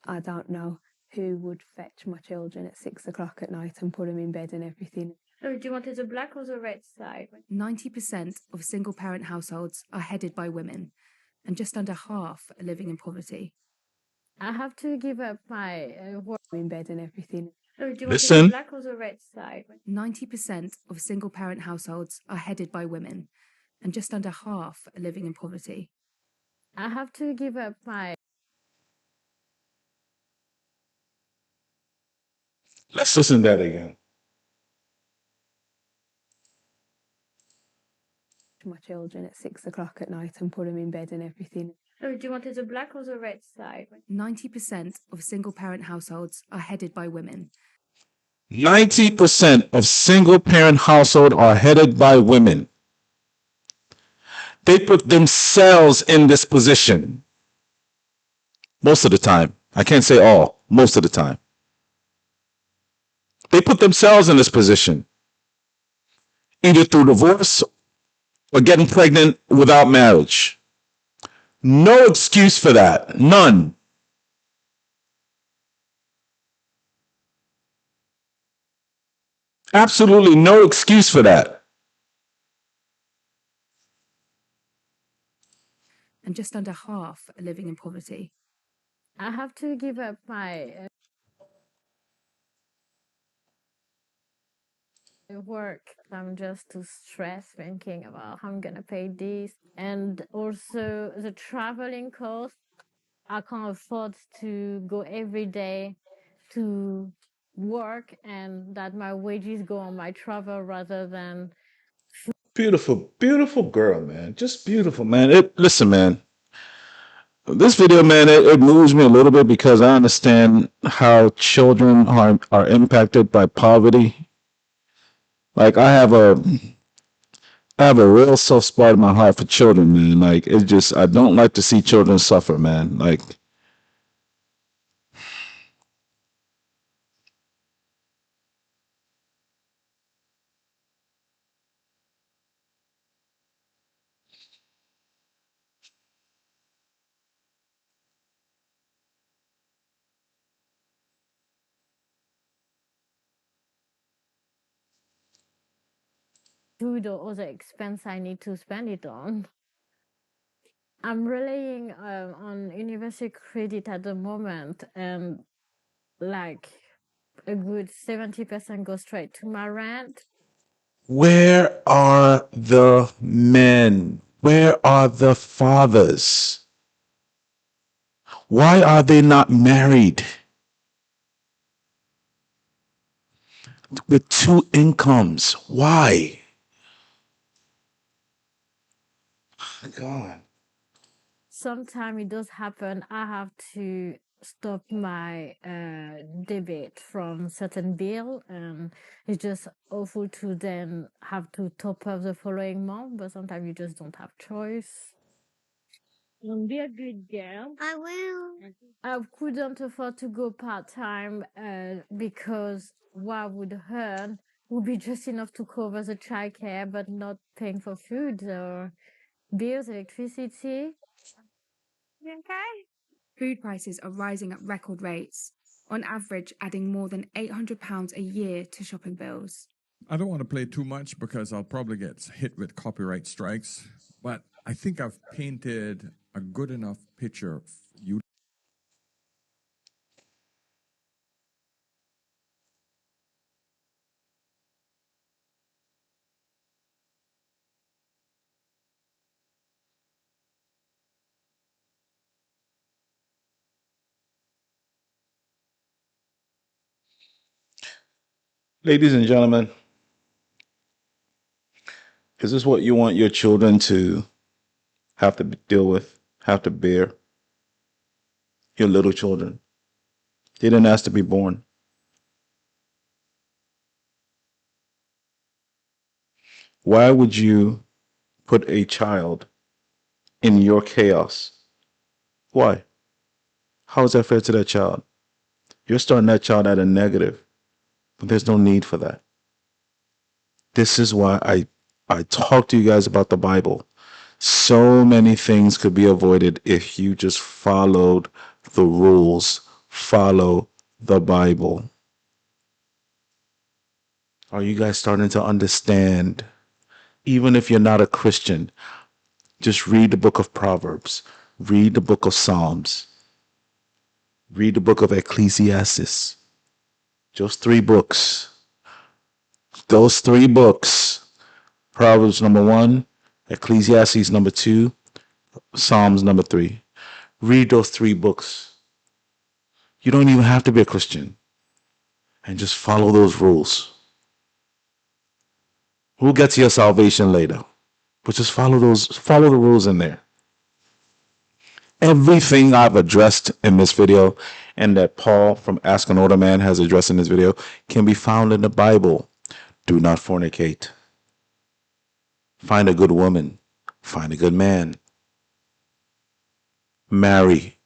I don't know who would fetch my children at 6 o'clock at night and put them in bed and everything. Oh, do you want it the black or the red side? 90% of single-parent households are headed by women, and just under half are living in poverty. I have to give up my work in bed and everything. Oh, do you want it the black or the red side? 90% of single-parent households are headed by women, and just under half are living in poverty. I have to give up my... Let's listen to that again. My children at 6 o'clock at night and put them in bed and everything. Oh, do you want it the black or the red side? 90% of single-parent households are headed by women. 90% of single-parent households are headed by women. They put themselves in this position. Most of the time. I can't say all. Most of the time. They put themselves in this position. Either through divorce or getting pregnant without marriage. No excuse for that. None. Absolutely no excuse for that. And just under half are living in poverty. I have to give up my work. I'm just too stressed thinking about how I'm gonna pay this, and also the traveling cost. I can't afford to go every day to work, and that my wages go on my travel rather than. Beautiful, beautiful girl, man. Just beautiful, man. Listen, man. This video, man, it moves me a little bit because I understand how children are impacted by poverty. Like I have a real soft spot in my heart for children, man. Like it just I don't like to see children suffer, man. Like Food or other expense I need to spend it on. I'm relying on university credit at the moment, and like a good 70% goes straight to my rent. where are the men? Where are the fathers? Why are they not married with two incomes? Why? God. Sometimes it does happen. I have to stop my debit from certain bill, and it's just awful to then have to top up the following month. But sometimes you just don't have choice. Be a good girl. I will. I couldn't afford to go part time because what I would earn would be just enough to cover the childcare, but not paying for food or bills, electricity. Okay. Food prices are rising at record rates, on average adding more than £800 a year to shopping bills. I don't want to play too much because I'll probably get hit with copyright strikes, but I think I've painted a good enough picture of you. Ladies and gentlemen, is this what you want your children to have to deal with, have to bear? Your little children. They didn't ask to be born. Why would you put a child in your chaos? Why? How is that fair to that child? You're starting that child at a negative, but there's no need for that. This is why I talk to you guys about the Bible. So many things could be avoided if you just followed the rules, follow the Bible. Are you guys starting to understand? Even if you're not a Christian, just read the book of Proverbs, read the book of Psalms, read the book of Ecclesiastes. Just 3 books. Those 3 books, Proverbs number 1, Ecclesiastes number 2, Psalms number 3. Read those 3 books. You don't even have to be a Christian. And just follow those rules. We'll get to your salvation later. But just follow the rules in there. Everything I've addressed in this video and that Paul from Ask an Older Man has addressed in this video can be found in the Bible. Do not fornicate. Find a good woman. Find a good man. Marry.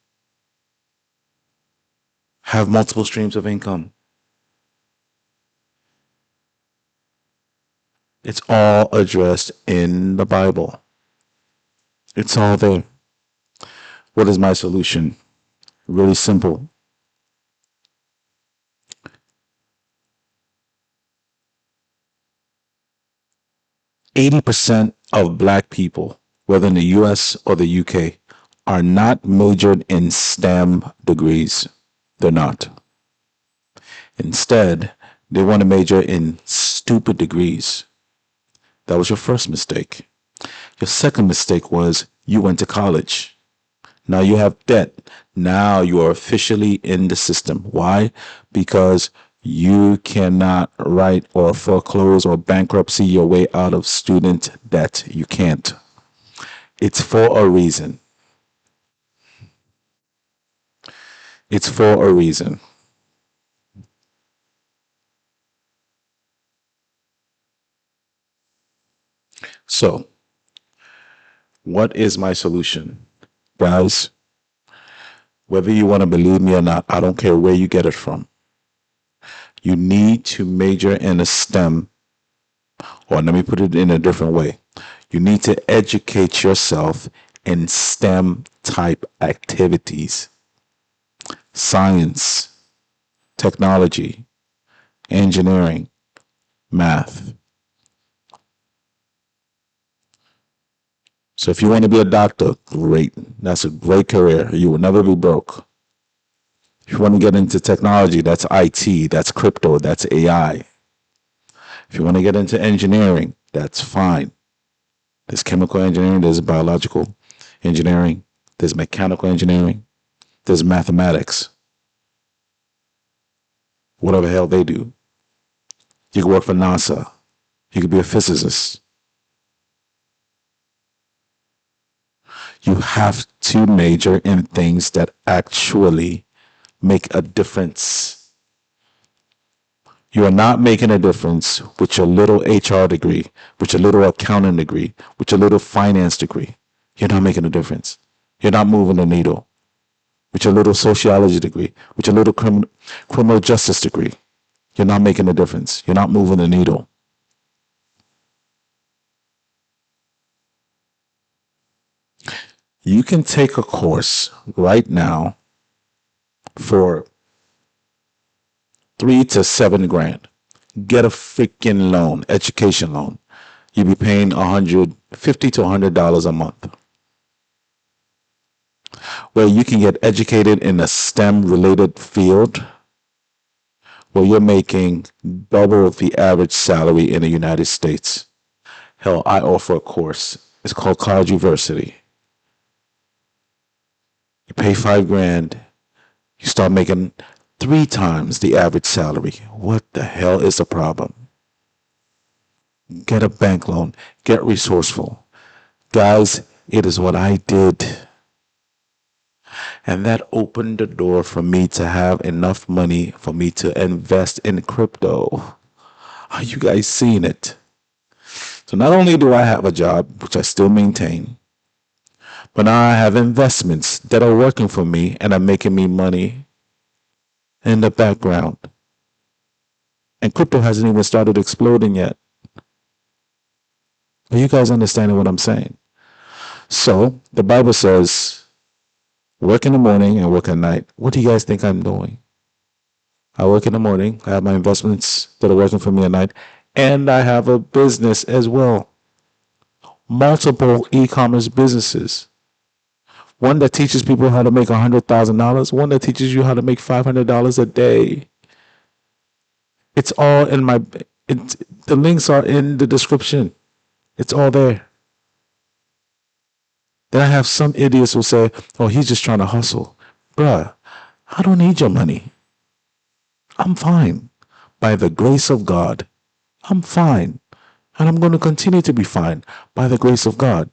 Have multiple streams of income. It's all addressed in the Bible. It's all there. What is my solution? Really simple. %80 of black people, whether in the US or the UK, are not majored in STEM degrees. They're not. Instead, they want to major in stupid degrees. That was your first mistake. Your second mistake was you went to college. Now you have debt. Now you are officially in the system. Why? Because you cannot write or foreclose or bankruptcy your way out of student debt. You can't. It's for a reason. It's for a reason. So, what is my solution? Guys, whether you want to believe me or not, I don't care where you get it from. You need to major in a STEM, or let me put it in a different way. You need to educate yourself in STEM type activities. Science, technology, engineering, math. So if you want to be a doctor, great. That's a great career. You will never be broke. If you want to get into technology, that's IT, that's crypto, that's AI. If you want to get into engineering, that's fine. There's chemical engineering, there's biological engineering, there's mechanical engineering, there's mathematics. Whatever the hell they do. You can work for NASA. You could be a physicist. You have to major in things that actually make a difference. You are not making a difference with your little HR degree, with your little accounting degree, with your little finance degree. You're not making a difference. You're not moving the needle. With your little sociology degree, with your little criminal justice degree, you're not making a difference. You're not moving the needle. You can take a course right now for 3 to 7 grand. Get a freaking loan, education loan. You'll be paying $150 to $100 a month, where you can get educated in a STEM related field where you're making double the average salary in the United States. Hell, I offer a course. It's called Cloud University. You pay 5 grand, you start making 3 times the average salary. What the hell is the problem? Get a bank loan. Get resourceful. Guys, it is what I did. And that opened the door for me to have enough money for me to invest in crypto. Are you guys seeing it? So not only do I have a job, which I still maintain, but now I have investments that are working for me and are making me money in the background. And crypto hasn't even started exploding yet. Are you guys understanding what I'm saying? So the Bible says, work in the morning and work at night. What do you guys think I'm doing? I work in the morning. I have my investments that are working for me at night. And I have a business as well. Multiple e-commerce businesses. One that teaches people how to make $100,000. One that teaches you how to make $500 a day. It's all in my... the links are in the description. It's all there. Then I have some idiots who say, oh, he's just trying to hustle. Bruh, I don't need your money. I'm fine. By the grace of God, I'm fine. And I'm going to continue to be fine by the grace of God.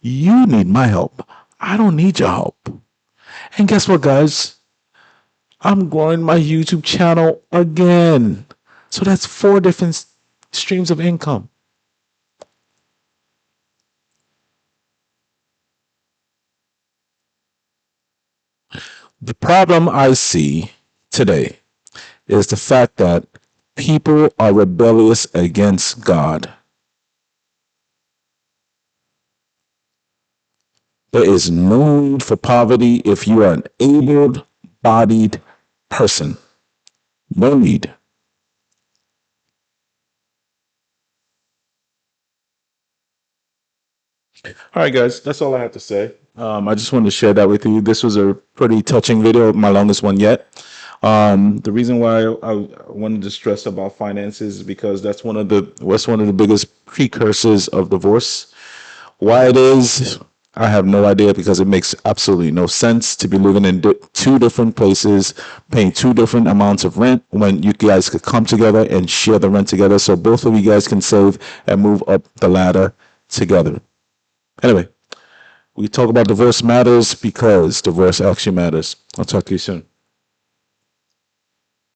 You need my help. I don't need your help. And guess what, guys? I'm growing my YouTube channel again. So that's 4 different streams of income. The problem I see today is the fact that people are rebellious against God. There is no need for poverty if you are an able-bodied person. No need. All right, guys, that's all I have to say. I just wanted to share that with you. This was a pretty touching video, my longest one yet. The reason why I wanted to stress about finances is because that's one of the biggest precursors of divorce. Why it is, I have no idea, because it makes absolutely no sense to be living in two different places, paying two different amounts of rent when you guys could come together and share the rent together, so both of you guys can save and move up the ladder together. Anyway, we talk about divorce matters because divorce actually matters. I'll talk to you soon.